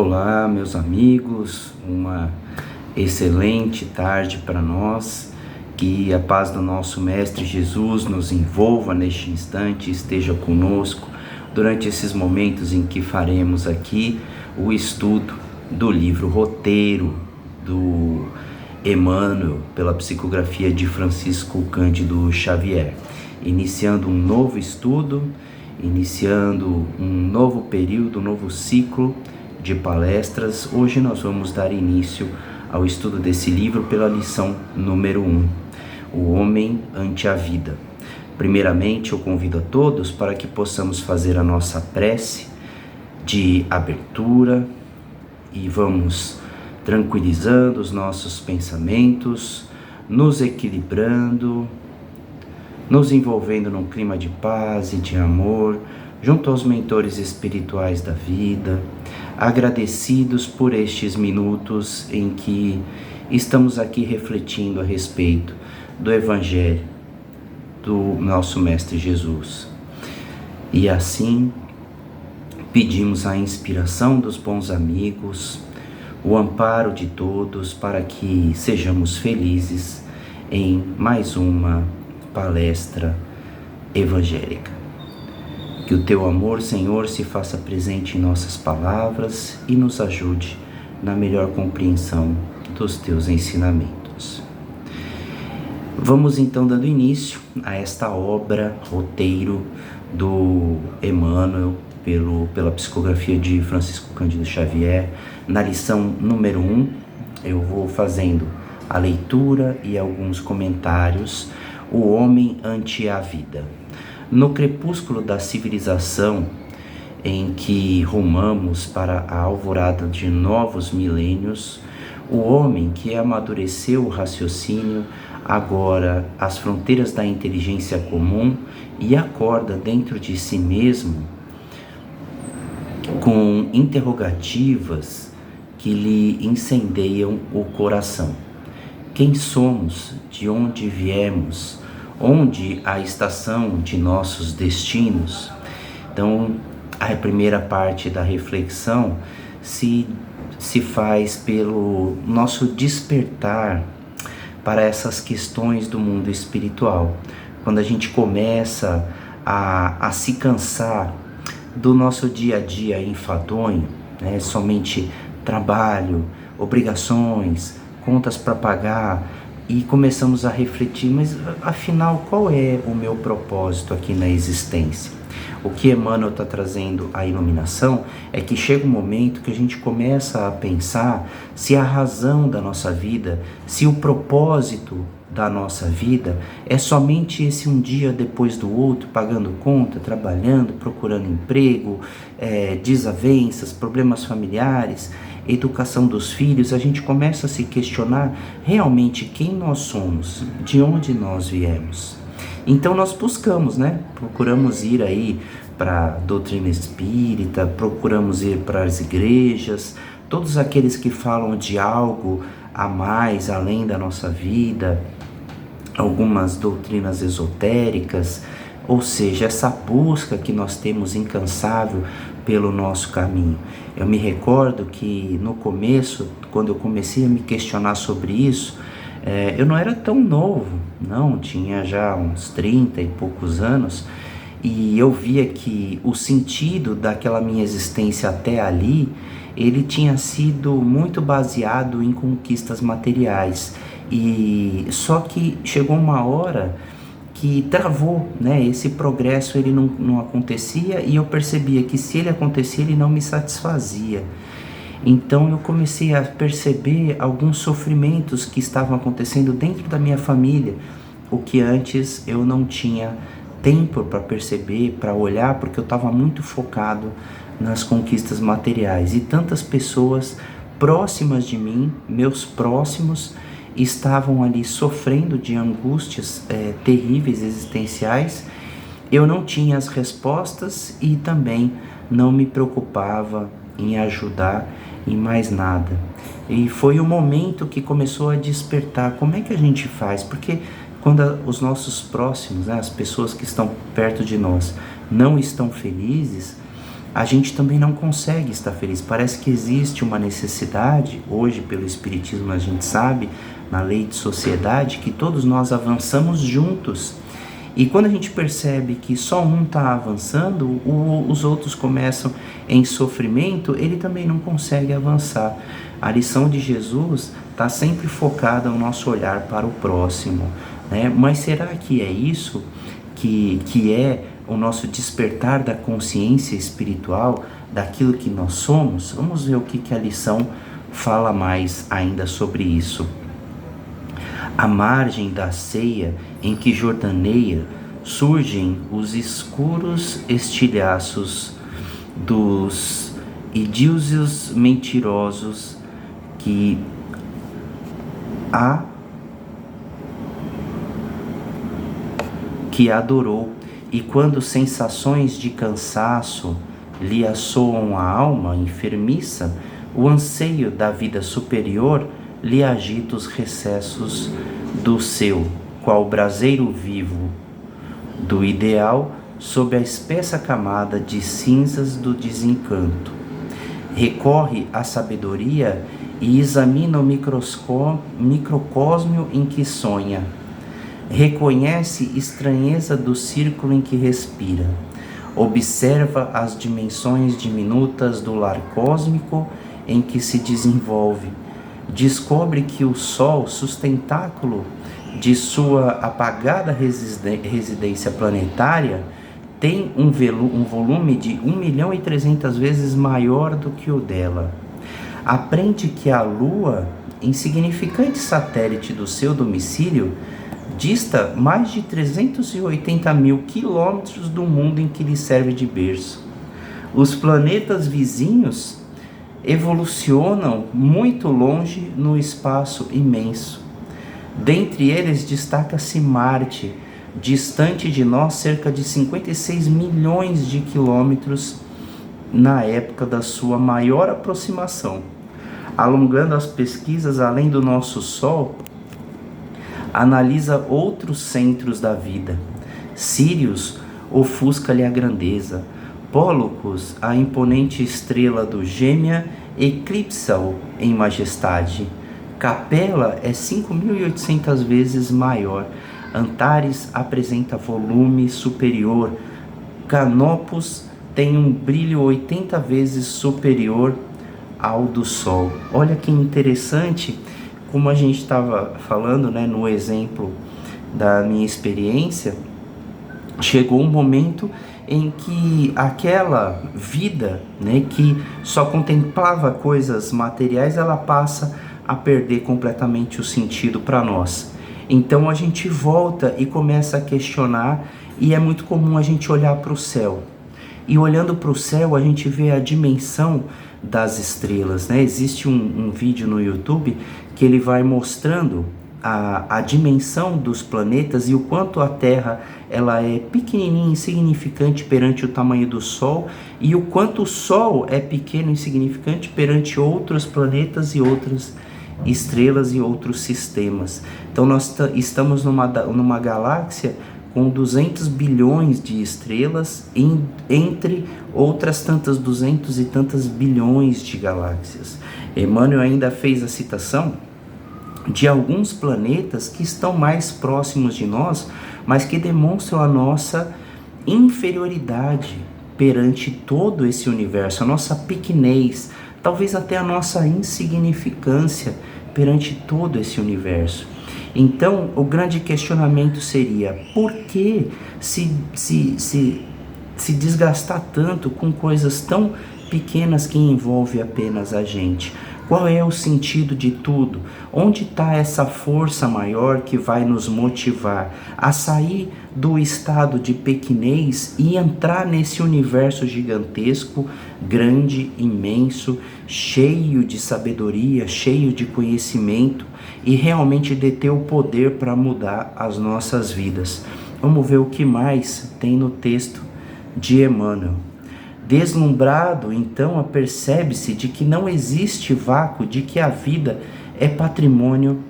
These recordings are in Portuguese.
Olá, meus amigos, uma excelente tarde para nós. Que a paz do nosso Mestre Jesus nos envolva neste instante, esteja conosco durante esses momentos em que faremos aqui o estudo do livro Roteiro do Emmanuel, pela psicografia de Francisco Cândido Xavier. Iniciando um novo estudo, iniciando um novo período, um novo ciclo de palestras. Hoje nós vamos dar início ao estudo desse livro pela lição número 1, O Homem ante a Vida. Primeiramente, eu convido a todos para que possamos fazer a nossa prece de abertura e vamos tranquilizando os nossos pensamentos, nos equilibrando, nos envolvendo num clima de paz e de amor, junto aos mentores espirituais da vida, agradecidos por estes minutos em que estamos aqui refletindo a respeito do Evangelho do nosso Mestre Jesus. E assim, pedimos a inspiração dos bons amigos, o amparo de todos para que sejamos felizes em mais uma palestra evangélica. Que o teu amor, Senhor, se faça presente em nossas palavras e nos ajude na melhor compreensão dos teus ensinamentos. Vamos então dando início a esta obra, Roteiro do Emmanuel, pela psicografia de Francisco Cândido Xavier. Na lição número 1, eu vou fazendo a leitura e alguns comentários. O Homem ante a Vida. No crepúsculo da civilização, em que rumamos para a alvorada de novos milênios, o homem que amadureceu o raciocínio, agora as fronteiras da inteligência comum, e acorda dentro de si mesmo com interrogativas que lhe incendeiam o coração. Quem somos? De onde viemos? Onde a estação de nossos destinos? Então, a primeira parte da reflexão se faz pelo nosso despertar para essas questões do mundo espiritual. Quando a gente começa a se cansar do nosso dia a dia enfadonho, somente trabalho, obrigações, contas para pagar, e começamos a refletir, mas afinal qual é o meu propósito aqui na existência? O que Emmanuel está trazendo à iluminação é que chega um momento que a gente começa a pensar se a razão da nossa vida, se o propósito da nossa vida é somente esse um dia depois do outro, pagando conta, trabalhando, procurando emprego, desavenças, problemas familiares, educação dos filhos. A gente começa a se questionar realmente quem nós somos, de onde nós viemos. Então nós buscamos, procuramos ir aí para a doutrina espírita, procuramos ir para as igrejas, todos aqueles que falam de algo a mais, além da nossa vida, algumas doutrinas esotéricas, ou seja, essa busca que nós temos incansável pelo nosso caminho. Eu me recordo que no começo, quando eu comecei a me questionar sobre isso, eu não era tão novo, não, tinha já uns 30 e poucos anos, e eu via que o sentido daquela minha existência até ali, ele tinha sido muito baseado em conquistas materiais, e só que chegou uma hora que travou, esse progresso ele não acontecia, e eu percebia que se ele acontecia, ele não me satisfazia. Então eu comecei a perceber alguns sofrimentos que estavam acontecendo dentro da minha família, o que antes eu não tinha tempo para perceber, para olhar, porque eu estava muito focado nas conquistas materiais. E tantas pessoas próximas de mim, meus próximos, estavam ali sofrendo de angústias terríveis, existenciais. Eu não tinha as respostas e também não me preocupava em ajudar em mais nada. E foi o momento que começou a despertar. Como é que a gente faz? Porque quando os nossos próximos, as pessoas que estão perto de nós, não estão felizes, a gente também não consegue estar feliz. Parece que existe uma necessidade, hoje pelo Espiritismo a gente sabe, na lei de sociedade, que todos nós avançamos juntos. E quando a gente percebe que só um está avançando, os outros começam em sofrimento, ele também não consegue avançar. A lição de Jesus está sempre focada no nosso olhar para o próximo, né? Mas será que é isso que é o nosso despertar da consciência espiritual, daquilo que nós somos? Vamos ver o que a lição fala mais ainda sobre isso. À margem da ceia em que jordaneia, surgem os escuros estilhaços dos idílios mentirosos que adorou, e quando sensações de cansaço lhe assoam a alma enfermiça, o anseio da vida superior lhe agita os recessos do seu, qual braseiro vivo do ideal sob a espessa camada de cinzas do desencanto. Recorre à sabedoria e examina o microcosmo em que sonha. Reconhece estranheza do círculo em que respira. Observa as dimensões diminutas do lar cósmico em que se desenvolve. Descobre que o Sol, sustentáculo de sua apagada residência planetária, tem um volume de 1.300.000 vezes maior do que o dela. Aprende que a Lua, insignificante satélite do seu domicílio, dista mais de 380.000 quilômetros do mundo em que lhe serve de berço. Os planetas vizinhos evolucionam muito longe no espaço imenso. Dentre eles destaca-se Marte, distante de nós cerca de 56 milhões de quilômetros na época da sua maior aproximação. Alongando as pesquisas além do nosso Sol, analisa outros centros da vida. Sirius ofusca-lhe a grandeza. Pólux, a imponente estrela do Gêmea, eclipsa-o em majestade. Capela é 5.800 vezes maior. Antares apresenta volume superior. Canopus tem um brilho 80 vezes superior ao do Sol. Olha que interessante, como a gente estava falando, né, no exemplo da minha experiência, chegou um momento em que aquela vida, né, que só contemplava coisas materiais, ela passa a perder completamente o sentido para nós. Então a gente volta e começa a questionar, e é muito comum a gente olhar para o céu. E olhando para o céu, a gente vê a dimensão das estrelas, né? Existe um vídeo no YouTube que ele vai mostrando a dimensão dos planetas e o quanto a Terra ela é pequenininha, insignificante perante o tamanho do Sol, e o quanto o Sol é pequeno e insignificante perante outros planetas e outras estrelas e outros sistemas. Então nós estamos numa galáxia com 200 bilhões de estrelas, entre outras tantas 200 e tantas bilhões de galáxias. Emmanuel ainda fez a citação de alguns planetas que estão mais próximos de nós, mas que demonstram a nossa inferioridade perante todo esse universo, a nossa pequenez, talvez até a nossa insignificância perante todo esse universo. Então, o grande questionamento seria: por que se desgastar tanto com coisas tão pequenas que envolvem apenas a gente? Qual é o sentido de tudo? Onde está essa força maior que vai nos motivar a sair do estado de pequenez e entrar nesse universo gigantesco, grande, imenso, cheio de sabedoria, cheio de conhecimento, e realmente deter o poder para mudar as nossas vidas? Vamos ver o que mais tem no texto de Emmanuel. Deslumbrado, então, apercebe-se de que não existe vácuo, de que a vida é patrimônio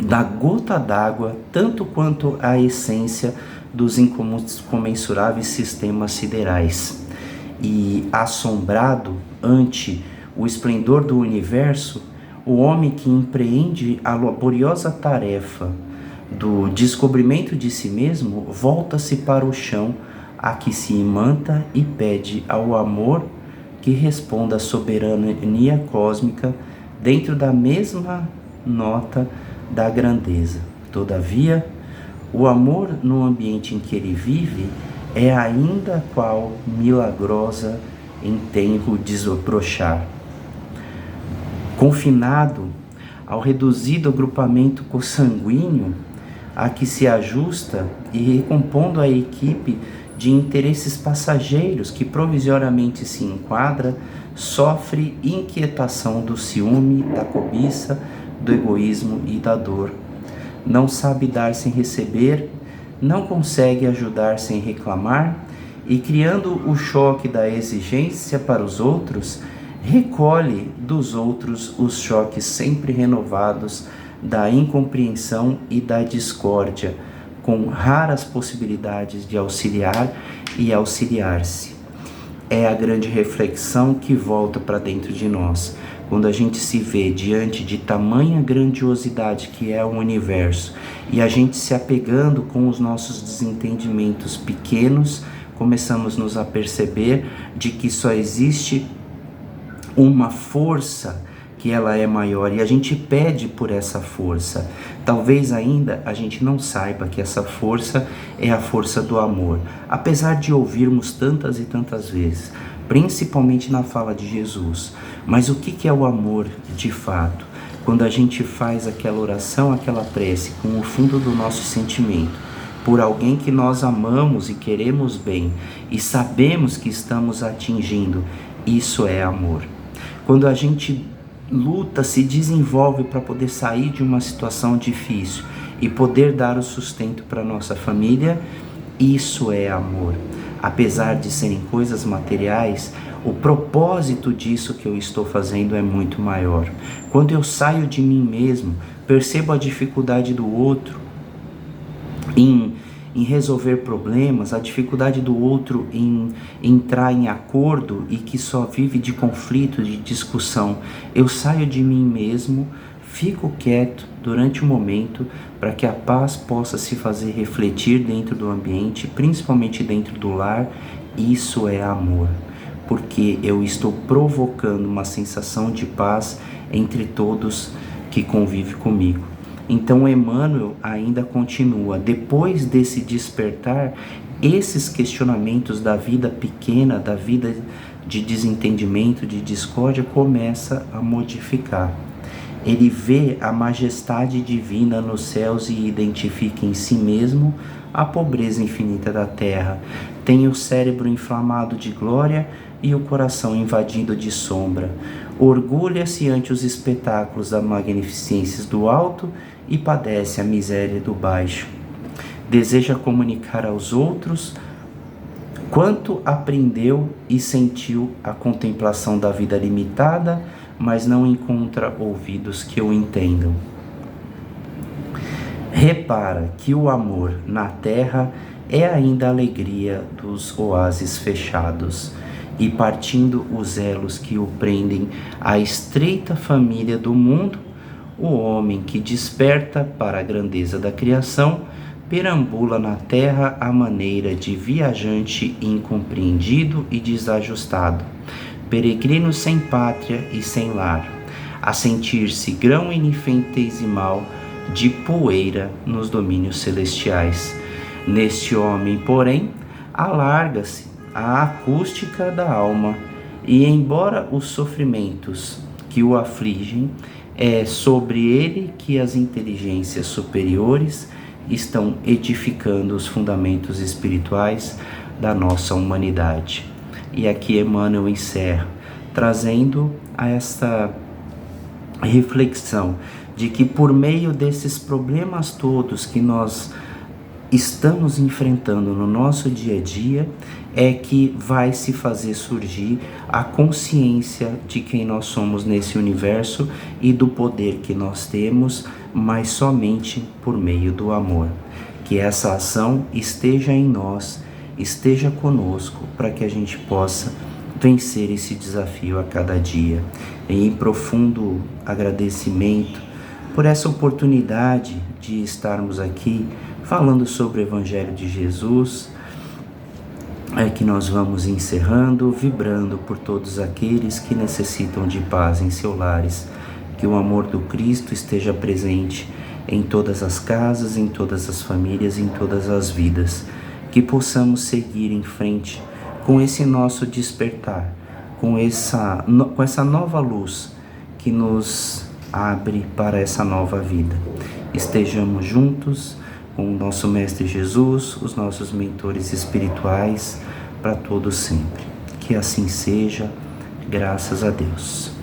da gota d'água, tanto quanto a essência dos incomensuráveis sistemas siderais. e assombrado ante o esplendor do universo, o homem que empreende a laboriosa tarefa do descobrimento de si mesmo volta-se para o chão a que se imanta e pede ao amor que responda à soberania cósmica dentro da mesma nota da grandeza. Todavia, o amor no ambiente em que ele vive é ainda qual milagrosa em tenro desabrochar. Confinado ao reduzido agrupamento consanguíneo a que se ajusta e recompondo a equipe de interesses passageiros que provisoriamente se enquadra, sofre inquietação do ciúme, da cobiça, do egoísmo e da dor. Não sabe dar sem receber, não consegue ajudar sem reclamar, e criando o choque da exigência para os outros, recolhe dos outros os choques sempre renovados da incompreensão e da discórdia, com raras possibilidades de auxiliar e auxiliar-se. É a grande reflexão que volta para dentro de nós, quando a gente se vê diante de tamanha grandiosidade que é o universo, e a gente se apegando com os nossos desentendimentos pequenos, começamos nos a perceber de que só existe uma força que ela é maior, e a gente pede por essa força. Talvez ainda a gente não saiba que essa força é a força do amor, apesar de ouvirmos tantas e tantas vezes, principalmente na fala de Jesus. Mas o que é o amor de fato? Quando a gente faz aquela oração, aquela prece com o fundo do nosso sentimento, por alguém que nós amamos e queremos bem, e sabemos que estamos atingindo, isso é amor. Quando a gente luta, se desenvolve para poder sair de uma situação difícil e poder dar o sustento para nossa família, isso é amor. Apesar de serem coisas materiais, o propósito disso que eu estou fazendo é muito maior. Quando eu saio de mim mesmo, percebo a dificuldade do outro em resolver problemas, a dificuldade do outro em entrar em acordo e que só vive de conflito, de discussão. Eu saio de mim mesmo, fico quieto durante um momento para que a paz possa se fazer refletir dentro do ambiente, principalmente dentro do lar. Isso é amor, porque eu estou provocando uma sensação de paz entre todos que convivem comigo. Então Emmanuel ainda continua, depois desse despertar, esses questionamentos da vida pequena, da vida de desentendimento, de discórdia, começa a modificar. Ele vê a majestade divina nos céus e identifica em si mesmo a pobreza infinita da terra. Tem o cérebro inflamado de glória e o coração invadido de sombra. Orgulha-se ante os espetáculos da magnificência do alto e padece a miséria do baixo. Deseja comunicar aos outros quanto aprendeu e sentiu a contemplação da vida limitada, mas não encontra ouvidos que o entendam. Repara que o amor na terra é ainda a alegria dos oásis fechados, e partindo os elos que o prendem à estreita família do mundo, o homem que desperta para a grandeza da criação perambula na terra à maneira de viajante incompreendido e desajustado, peregrino sem pátria e sem lar, a sentir-se grão infinitesimal de poeira nos domínios celestiais. Neste homem, porém, alarga-se a acústica da alma, e embora os sofrimentos que o afligem, é sobre ele que as inteligências superiores estão edificando os fundamentos espirituais da nossa humanidade. E aqui Emmanuel encerra, trazendo a esta reflexão de que por meio desses problemas todos que nós estamos enfrentando no nosso dia a dia, é que vai se fazer surgir a consciência de quem nós somos nesse universo e do poder que nós temos, mas somente por meio do amor. Que essa ação esteja em nós, esteja conosco, para que a gente possa vencer esse desafio a cada dia. E em profundo agradecimento por essa oportunidade de estarmos aqui falando sobre o Evangelho de Jesus, que nós vamos encerrando, vibrando por todos aqueles que necessitam de paz em seus lares, que o amor do Cristo esteja presente em todas as casas, em todas as famílias, em todas as vidas, que possamos seguir em frente com esse nosso despertar, com essa nova luz que nos abre para essa nova vida. Estejamos juntos com o nosso Mestre Jesus, os nossos mentores espirituais, para todos sempre. Que assim seja, graças a Deus.